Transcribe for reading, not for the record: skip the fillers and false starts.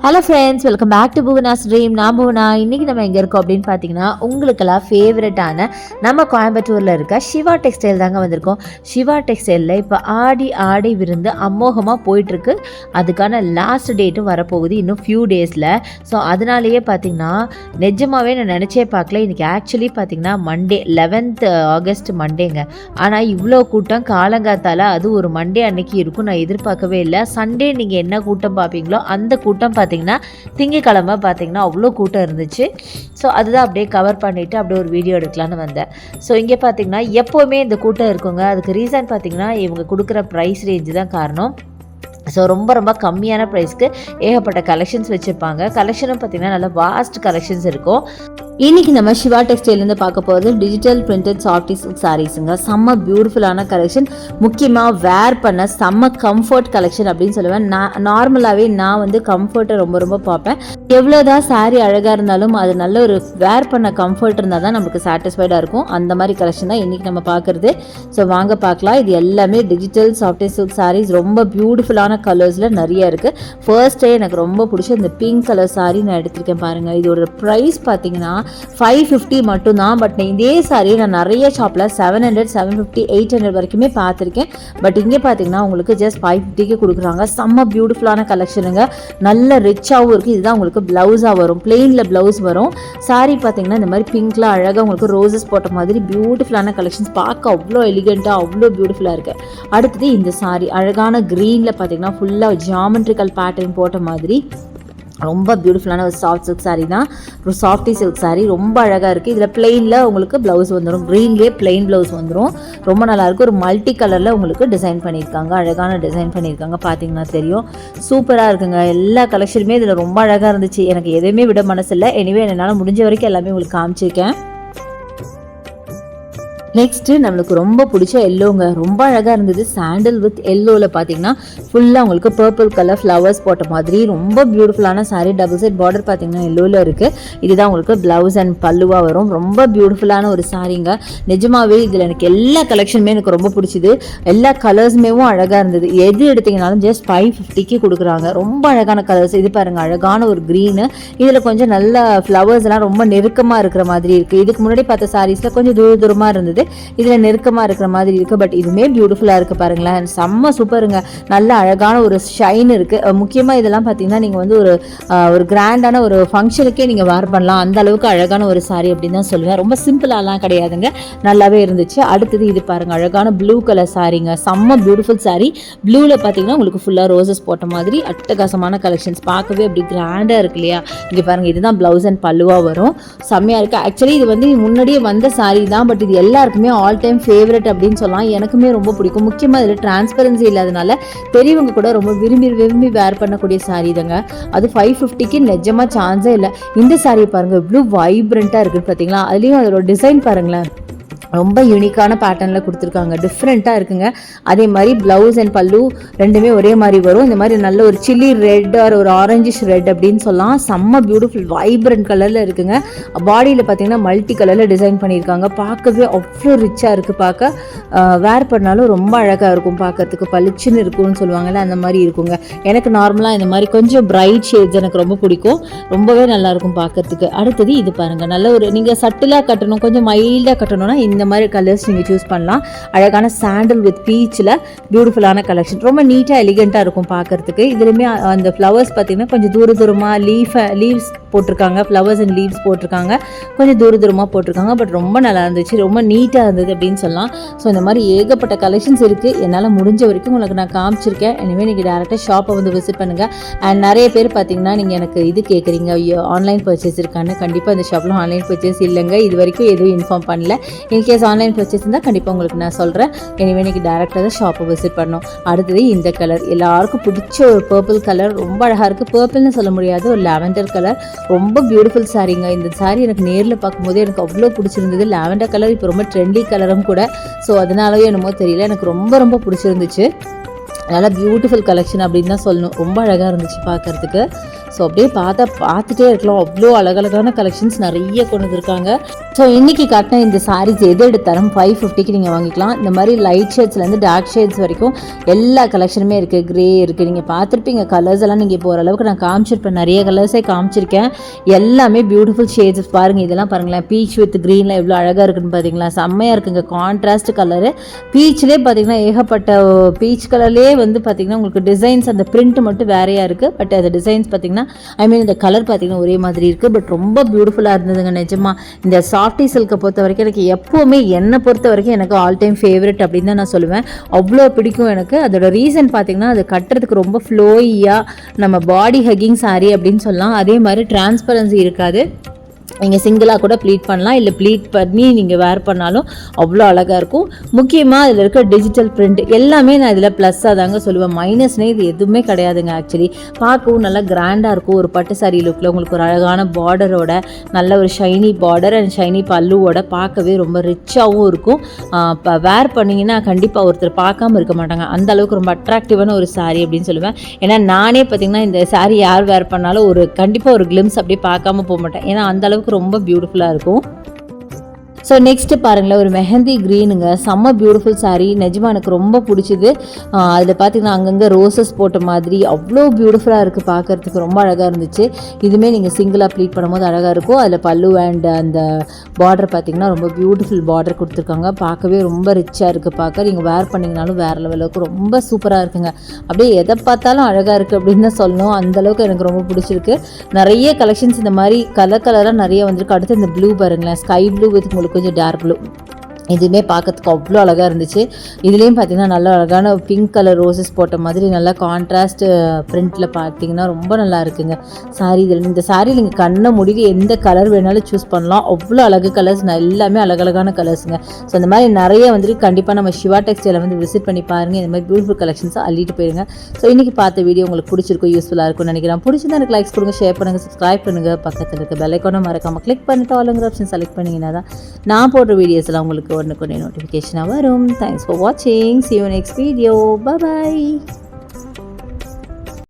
Hello friends, welcome back to Bhuvana's dream. நான் புவனா. இன்றைக்கி நம்ம எங்கே இருக்கோம் அப்படின்னு பார்த்தீங்கன்னா, உங்களுக்கெல்லாம் ஃபேவரட்டான நம்ம கோயம்புத்தூரில் இருக்க சிவா டெக்ஸ்டைல் தாங்க வந்திருக்கோம். சிவா டெக்ஸ்டைலில் இப்போ ஆடி விருந்து அமோகமாக போயிட்டுருக்கு. அதுக்கான லாஸ்ட் டேட்டும் வரப்போகுது இன்னும் ஃபியூ டேஸில். ஸோ அதனாலேயே பார்த்திங்கன்னா நிஜமாகவே நான் நினச்சே பார்க்கல. இன்றைக்கி ஆக்சுவலி பார்த்திங்கன்னா மண்டே 11th ஆகஸ்ட் மண்டேங்க. ஆனால் இவ்வளோ கூட்டம் காலங்காத்தால் அது ஒரு மண்டே அன்னைக்கு இருக்கும் நான் எதிர்பார்க்கவே இல்லை. சண்டே நீங்கள் என்ன கூட்டம் பார்ப்பீங்களோ அந்த கூட்டம் பார்த்திங்கன்னா திங்கக்கிழமை பார்த்திங்கன்னா அவ்வளோ கூட்டம் இருந்துச்சு. ஸோ அதுதான் அப்படியே கவர் பண்ணிவிட்டு அப்படியே ஒரு வீடியோ எடுக்கலான்னு வந்தேன். ஸோ இங்கே பார்த்திங்கன்னா எப்போவுமே இந்த கூட்டம் இருக்குங்க. அதுக்கு ரீசன் பார்த்திங்கன்னா இவங்க கொடுக்குற ப்ரைஸ் ரேஞ்சு தான் காரணம். ஸோ ரொம்ப கம்மியான ப்ரைஸ்க்கு ஏகப்பட்ட கலெக்ஷன்ஸ் வச்சுருப்பாங்க. கலெக்ஷனும் பார்த்திங்கன்னா நல்லா வாஸ்ட் கலெக்ஷன்ஸ் இருக்கும். இன்றைக்கி நம்ம சிவா டெக்ஸ்டைல்லேருந்து பார்க்க போகிறது டிஜிட்டல் பிரிண்டட் சாஃப்டி சில்க் சாரீஸுங்க. செம்ம பியூட்டிஃபுல்லான கலெக்ஷன், முக்கியமாக வேர் பண்ண செம்ம கம்ஃபர்ட் கலெக்ஷன் அப்படின்னு சொல்லுவேன். நார்மலாகவே நான் வந்து கம்ஃபர்ட்டை ரொம்ப பார்ப்பேன். எவ்வளோதான் சாரீ அழகாக இருந்தாலும் அது நல்ல ஒரு வேர் பண்ண கம்ஃபர்ட் இருந்தால் தான் நமக்கு சாட்டிஸ்ஃபைடாக இருக்கும். அந்த மாதிரி கலெக்ஷன் தான் இன்றைக்கி நம்ம பார்க்குறது. ஸோ வாங்க பார்க்கலாம். இது எல்லாமே டிஜிட்டல் சாஃப்டி சில்க் சாரீஸ், ரொம்ப பியூட்டிஃபுல்லான கலர்ஸில் நிறைய இருக்குது. ஃபர்ஸ்டே எனக்கு ரொம்ப பிடிச்ச இந்த பிங்க் கலர் சாரீ நான் எடுத்திருக்கேன் பாருங்கள். இதோட ப்ரைஸ் பார்த்தீங்கன்னா 550 மட்டும்தான். பட் இதே சாரி நான் நிறைய ஷாப்பில் 700, 750, 800 வரைக்குமே பார்த்துருக்கேன். பட் இங்கே பார்த்தீங்கன்னா உங்களுக்கு ஜஸ்ட் 550க்கு கொடுக்குறாங்க. செம்ம பியூட்டிஃபுல்லான கலெக்ஷனுங்க, நல்ல ரிச்சாகவும் இருக்குது. இதுதான் உங்களுக்கு ப்ளவுஸாக வரும், பிளெயினில் ப்ளவுஸ் வரும். சாரி பார்த்தீங்கன்னா இந்த மாதிரி பிங்க்லாம் அழகாக உங்களுக்கு ரோசஸ் போட்ட மாதிரி பியூட்டிஃபுல்லான கலெக்ஷன்ஸ், பார்க்க அவ்வளோ எலிகெண்ட்டாக அவ்வளோ பியூட்டிஃபுல்லாக இருக்குது. அடுத்தது இந்த சாரி அழகான க்ரீனில் பார்த்தீங்கன்னா ஃபுல்லாக ஜியாமெட்ரிக்கல் பேட்டர்ன் போட்ட மாதிரி ரொம்ப பியூட்டிஃபுல்லான ஒரு சாஃப்ட் சில்க் சாரீ தான். ஒரு சாஃப்டி சில்க் சாரீ ரொம்ப அழகாக இருக்குது. இதில் பிளெயினில் உங்களுக்கு ப்ளவுஸ் வந்துடும், க்ரீன்லேயே பிளெயின் ப்ளவுஸ் வந்துடும். ரொம்ப நல்லாயிருக்கும். ஒரு மல்டி கலரில் உங்களுக்கு டிசைன் பண்ணியிருக்காங்க, அழகான டிசைன் பண்ணியிருக்காங்க. பார்த்தீங்கன்னா தெரியும், சூப்பராக இருக்குங்க. எல்லா கலெக்ஷனுமே இதில் ரொம்ப அழகாக இருந்துச்சு. எனக்கு எதுவுமே விட மனசில்லை. எனிவே என்னால் முடிஞ்ச வரைக்கும் எல்லாமே உங்களுக்கு காமிச்சிருக்கேன். நெக்ஸ்ட்டு நம்மளுக்கு ரொம்ப பிடிச்ச எல்லோங்க, ரொம்ப அழகாக இருந்தது. சாண்டில் வித் எல்லோவில் பார்த்தீங்கன்னா ஃபுல்லாக உங்களுக்கு பர்பிள் கலர் ஃப்ளவர்ஸ் போட்ட மாதிரி ரொம்ப பியூட்டிஃபுல்லான சாரீ. டபுள் சைட் பார்டர் பார்த்தீங்கன்னா எல்லோவில் இருக்குது. இதுதான் உங்களுக்கு ப்ளவுஸ் அண்ட் பல்லுவாக வரும். ரொம்ப பியூட்டிஃபுல்லான ஒரு சாரீங்க. நிஜமாகவே இதில் எனக்கு எல்லா கலெக்ஷனுமே எனக்கு ரொம்ப பிடிச்சிது. எல்லா கலர்ஸுமேவும் அழகாக இருந்தது. எது எடுத்திங்கனாலும் ஜஸ்ட் 550க்கு கொடுக்குறாங்க. ரொம்ப அழகான கலர்ஸ். இது பாருங்கள், அழகான ஒரு க்ரீனு. இதில் கொஞ்சம் நல்ல ஃப்ளவர்ஸ்லாம் ரொம்ப நெருக்கமாக இருக்கிற மாதிரி இருக்குது. இதுக்கு முன்னாடி பார்த்த சாரீஸில் கொஞ்சம் தூரமாக இருந்தது, இதில் நெருக்கமாக இருக்கிற மாதிரி இருக்குது. பட் இதுவுமே பியூட்டிஃபுல்லாக இருக்குது பாருங்களேன். செம்ம சூப்பருங்க. நல்ல அழகான ஒரு ஷைன் இருக்குது. முக்கியமாக இதெல்லாம் பார்த்தீங்கன்னா நீங்கள் வந்து ஒரு கிராண்டான ஒரு ஃபங்க்ஷனுக்கே நீங்கள் வேர் பண்ணலாம். அந்த அளவுக்கு அழகான ஒரு சாரீ அப்படின்னு தான் சொல்லுவேன். ரொம்ப சிம்பிளாலாம் கிடையாதுங்க, நல்லாவே இருந்துச்சு. அடுத்தது இது பாருங்கள், அழகான ப்ளூ கலர் சாரீங்க. செம்ம பியூட்டிஃபுல் சாரீ. ப்ளூவில் பார்த்தீங்கன்னா உங்களுக்கு ஃபுல்லாக ரோசஸ் போட்ட மாதிரி அட்டகாசமான கலெக்ஷன்ஸ், பார்க்கவே அப்படி கிராண்டாக இருக்கு இல்லையா. இங்கே பாருங்கள், இதுதான் ப்ளவுஸ் அண்ட் பல்லுவாக வரும். செம்மையாக இருக்குது. ஆக்சுவலி இது வந்து முன்னாடியே வந்த சாரீ தான். பட் இது எல்லாருக்குமே ஆல் டைம் ஃபேவரட் அப்படின்னு சொல்லலாம். எனக்குமே ரொம்ப பிடிக்கும். முக்கியமாக இதில் டிரான்ஸ்பரன்சி இல்லாதனால பெரியவங்க கூட ரொம்ப விரும்பி வேர் பண்ணக்கூடிய சாரீ தாங்க. அது 550க்கு நிஜமாக சான்ஸே இல்லை. இந்த சாரீ பாருங்கள், இவ்வளோ வைப்ரண்ட்டாக இருக்குன்னு பார்த்தீங்களா. அதுலேயும் அதோட டிசைன் பாருங்களேன், ரொம்ப யூனிக்கான பேட்டர்னில் கொடுத்துருக்காங்க, டிஃப்ரெண்ட்டாக இருக்குங்க. அதே மாதிரி ப்ளவுஸ் அண்ட் பல்லு ரெண்டுமே ஒரே மாதிரி வரும். இந்த மாதிரி நல்ல ஒரு சில்லி ரெட் ஒரு ஆரஞ்சிஷ் ரெட் அப்படின்னு சொல்லலாம். செம்ம பியூட்டிஃபுல் வைப்ரண்ட் கலரில் இருக்குங்க. பாடியில் பார்த்தீங்கன்னா மல்டி கலரில் டிசைன் பண்ணியிருக்காங்க. பார்க்கவே அவ்வளோ ரிச்சாக இருக்குது. பார்க்க வேர் பண்ணாலும் ரொம்ப அழகாக இருக்கும், பார்க்கறதுக்கு பளிச்சுன்னு இருக்கும்னு சொல்லுவாங்கள்ல, அந்த மாதிரி இருக்குங்க. எனக்கு நார்மலாக இந்த மாதிரி கொஞ்சம் பிரைட் ஷேட்ஸ் எனக்கு ரொம்ப பிடிக்கும். ரொம்பவே நல்லாயிருக்கும் பார்க்கறதுக்கு. அடுத்தது இது பாருங்கள், நல்ல ஒரு நீங்கள் சட்டிலாக கட்டணும், கொஞ்சம் மைல்டாக கட்டணும்னா இந்த மாதிரி கலர்ஸ் நீங்கள் சூஸ் பண்ணலாம். அழகான சாண்டில் வித் பீச்சில் பியூட்டிஃபுல்லான கலெக்ஷன், ரொம்ப நீட்டாக எலிகெண்ட்டாக இருக்கும் பார்க்குறதுக்கு. இதுலேயுமே அந்த ஃப்ளவர்ஸ் பார்த்திங்கன்னா கொஞ்சம் தூரமாக லீவ்ஸ் போட்டிருக்காங்க, ஃப்ளவர்ஸ் அண்ட் லீவ்ஸ் போட்டிருக்காங்க, கொஞ்சம் தூரமாக போட்டிருக்காங்க. பட் ரொம்ப நல்லா இருந்துச்சு, ரொம்ப நீட்டாக இருந்தது அப்படின்னு சொல்லலாம். ஸோ இந்த மாதிரி ஏகப்பட்ட கலெக்ஷன்ஸ் இருக்குது. என்னால் முடிஞ்ச வரைக்கும் உங்களுக்கு நான் காமிச்சிருக்கேன். இனிமேல் நீங்கள் டேரெக்டாக ஷாப்பை வந்து விசிட் பண்ணுங்கள். அண்ட் நிறைய பேர் பார்த்தீங்கன்னா நீங்கள் எனக்கு இது கேட்குறீங்க, ஆன்லைன் பர்ச்சேஸ் இருக்கான்னு. கண்டிப்பாக இந்த ஷாப்பில் ஆன்லைன் பர்ச்சேஸ் இல்லைங்க, இது வரைக்கும் எதுவும் இன்ஃபார்ம் பண்ணல. இன்கேஸ் ஆன்லைன் பர்ச்சேஸ் இருந்தால் கண்டிப்பாக உங்களுக்கு நான் சொல்கிறேன். எனவே இன்றைக்கி டேரெக்டாக தான் ஷாப்பை விசிட் பண்ணோம். அடுத்தது இந்த கலர், எல்லாருக்கும் பிடிச்ச ஒரு பர்பிள் கலர், ரொம்ப அழகாக இருக்குது. பர்பிள்னு சொல்ல முடியாது, ஒரு லாவெண்டர் கலர், ரொம்ப பியூட்டிஃபுல் சாரீங்க. இந்த சாரீ எனக்கு நேரில் பார்க்கும்போது எனக்கு அவ்வளோ பிடிச்சிருந்தது. லாவெண்டர் கலர் இப்போ ரொம்ப ட்ரெண்டி கலரும் கூட. ஸோ அதனாலவே என்னமோ தெரியல, எனக்கு ரொம்ப பிடிச்சிருந்துச்சு. நல்லா பியூட்டிஃபுல் கலெக்ஷன் அப்படின்னு தான் சொல்லணும். ரொம்ப அழகாக இருந்துச்சு பார்க்குறதுக்கு. ஸோ அப்படியே பார்த்துட்டே இருக்கலாம். அவ்வளோ அழகழகான கலெக்ஷன்ஸ் நிறைய கொண்டு வந்திருக்காங்க. ஸோ இன்றைக்கி காட்டின இந்த சாரீஸ் எது எடுத்தாலும் 550க்கு நீங்கள் வாங்கிக்கலாம். இந்த மாதிரி லைட் ஷேட்ஸ்லேருந்து டார்க் ஷேட்ஸ் வரைக்கும் எல்லா கலெக்ஷனுமே இருக்குது. க்ரே இருக்குது, நீங்கள் பார்த்துருப்பீங்க. கலர்ஸ் எல்லாம் நீங்கள் இப்போ ஓரளவுக்கு நான் காமிச்சிருப்பேன், நிறைய கலர்ஸே காமிச்சிருக்கேன். எல்லாமே பியூட்டிஃபுல் ஷேட்ஸ் பாருங்கள். இதெல்லாம் பாருங்களேன், பீச் வித் க்ரீனில் எவ்வளோ அழகாக இருக்குன்னு பார்த்தீங்களா, செம்மையாக இருக்குங்க. கான்ட்ராஸ்ட் கலரு பீச்லேயே பார்த்தீங்கன்னா ஏகப்பட்ட பீச் கலர்லேயே வந்து பார்த்தீங்கன்னா உங்களுக்கு டிசைன்ஸ் அந்த பிரிண்ட் மட்டும் வேறையாக இருக்குது. பட் அந்த டிசைன்ஸ் பார்த்தீங்கன்னா இந்த கலர் பார்த்தீங்கன்னா ஒரே மாதிரி இருக்குது. பட் ரொம்ப பியூட்டிஃபுல்லாக இருந்ததுங்க நிஜமாக. இந்த சாஃப்டி சில்கை பொறுத்த வரைக்கும் எனக்கு எப்போவுமே என்னை பொறுத்த வரைக்கும் எனக்கு ஆல் டைம் ஃபேவரட் அப்படின்னு தான் நான் சொல்லுவேன். அவ்வளோ பிடிக்கும் எனக்கு. அதோட ரீசன் பார்த்தீங்கன்னா அது கட்டுறதுக்கு ரொம்ப ஃப்ளோயியாக நம்ம பாடி ஹக்கிங் சாரீ அப்படின்னு சொல்லலாம். அதே மாதிரி டிரான்ஸ்பரன்சி இருக்காது. நீங்கள் சிங்கிளாக கூட ப்ளீட் பண்ணலாம், இல்லை ப்ளீட் பண்ணி நீங்கள் வேர் பண்ணாலும் அவ்வளோ அழகாக இருக்கும். முக்கியமாக அதில் இருக்க டிஜிட்டல் பிரிண்ட் எல்லாமே நான் இதில் ப்ளஸ்ஸாக தாங்க சொல்லுவேன். மைனஸ்னே இது எதுவுமே கிடையாதுங்க. ஆக்சுவலி பார்க்கவும் நல்லா கிராண்டாக இருக்கும். ஒரு பட்டு சாரீ லுக்கில் உங்களுக்கு ஒரு அழகான பார்டரோட, நல்ல ஒரு ஷைனி பார்டர் அண்ட் ஷைனி பல்லுவோட பார்க்கவே ரொம்ப ரிச்சாகவும் இருக்கும். இப்போ வேர் பண்ணிங்கன்னா கண்டிப்பாக ஒருத்தர் பார்க்காம இருக்க மாட்டாங்க. அந்த அளவுக்கு ரொம்ப அட்ராக்டிவான ஒரு சாரீ அப்படின்னு சொல்லுவேன். ஏன்னா நானே பார்த்திங்கன்னா இந்த சாரீ யார் வேர் பண்ணாலும் கண்டிப்பாக ஒரு கிளிம்ஸ் அப்படியே பார்க்காம போக மாட்டேன். ஏன்னா அந்த அளவுக்கு ரொம்ப பியூட்டிஃபுல்லாக இருக்கும். ஸோ நெக்ஸ்ட்டு பாருங்களேன், ஒரு மெஹந்தி க்ரீனுங்க, செம்ம பியூட்டிஃபுல் சாரீ. நிஜமாக எனக்கு ரொம்ப பிடிச்சிது. அதில் பார்த்திங்கன்னா அங்கங்கே ரோசஸ் போட்ட மாதிரி அவ்வளோ பியூட்டிஃபுல்லாக இருக்குது, பார்க்குறதுக்கு ரொம்ப அழகாக இருந்துச்சு. இதுவுமே நீங்கள் சிங்கிளாக ப்ளீட் பண்ணும்போது அழகாக இருக்கும். அதில் பல்லு அண்ட் அந்த பார்டர் பார்த்திங்கன்னா ரொம்ப பியூட்டிஃபுல் பார்டர் கொடுத்துருக்காங்க. பார்க்கவே ரொம்ப ரிச்சாக இருக்குது. பார்க்க நீங்கள் வேர் பண்ணிங்கனாலும் வேறு லெவலுக்கு ரொம்ப சூப்பராக இருக்குங்க. அப்படியே எதை பார்த்தாலும் அழகாக இருக்குது அப்படின்னு தான் சொல்லணும். அந்தளவுக்கு எனக்கு ரொம்ப பிடிச்சிருக்கு. நிறைய கலெக்ஷன்ஸ் இந்த மாதிரி கலராக நிறைய வந்திருக்கு. அடுத்து இந்த ப்ளூ பாருங்களேன், ஸ்கை ப்ளூ வித் உங்களுக்கு கொஞ்சம் டார்க் ப்ளூ. இதுவுமே பார்க்கறதுக்கு அவ்வளோ அழகாக இருந்துச்சு. இதுலேயும் பார்த்தீங்கன்னா நல்ல அழகான பிங்க் கலர் ரோசஸ் போட்ட மாதிரி நல்லா கான்ட்ராஸ்ட் பிரிண்டில் பார்த்தீங்கன்னா ரொம்ப நல்லா இருக்குங்க சாரீ. இந்த சாரீ நீங்கள் கண்ணை முடிவு எந்த கலர் வேணாலும் சூஸ் பண்ணலாம். அவ்வளோ அழகு கலர்ஸ், எல்லாமே அழகழகான கலர்ஸுங்க. ஸோ இந்த மாதிரி நிறைய வந்துட்டு கண்டிப்பாக நம்ம சிவா டெக்ஸ்டைலை வந்து விசிட் பண்ணி பாருங்கள். இந்த மாதிரி பியூட்டிஃபுல் கலெக்ஷன்ஸை அள்ளிட்டு போயிருங்க. ஸோ இன்றைக்கி பார்த்த வீடியோ உங்களுக்கு பிடிச்சிருக்கும், யூஸ்ஃபுல்லாக இருக்கும்னு நினைக்கிறேன். பிடிச்சிருந்தா எனக்கு லைக்ஸ் கொடுங்க, ஷேர் பண்ணுங்கள், சப்ஸ்கிரைப் பண்ணுங்கள். பக்கத்தில் இருக்க பெல் ஐக்கானை மறக்காமல் கிளிக் பண்ணிட்டு ஆளுங்கிற ஆப்ஷன் செலக்ட் பண்ணிங்கன்னா தான் நான் போடுற வீடியோஸ்லாம் உங்களுக்கு ஒன்று நோட்டிஃபிகேஷனாக வரும். தேங்க்ஸ் ஃபார் வாட்சிங். See you next video. Bye bye.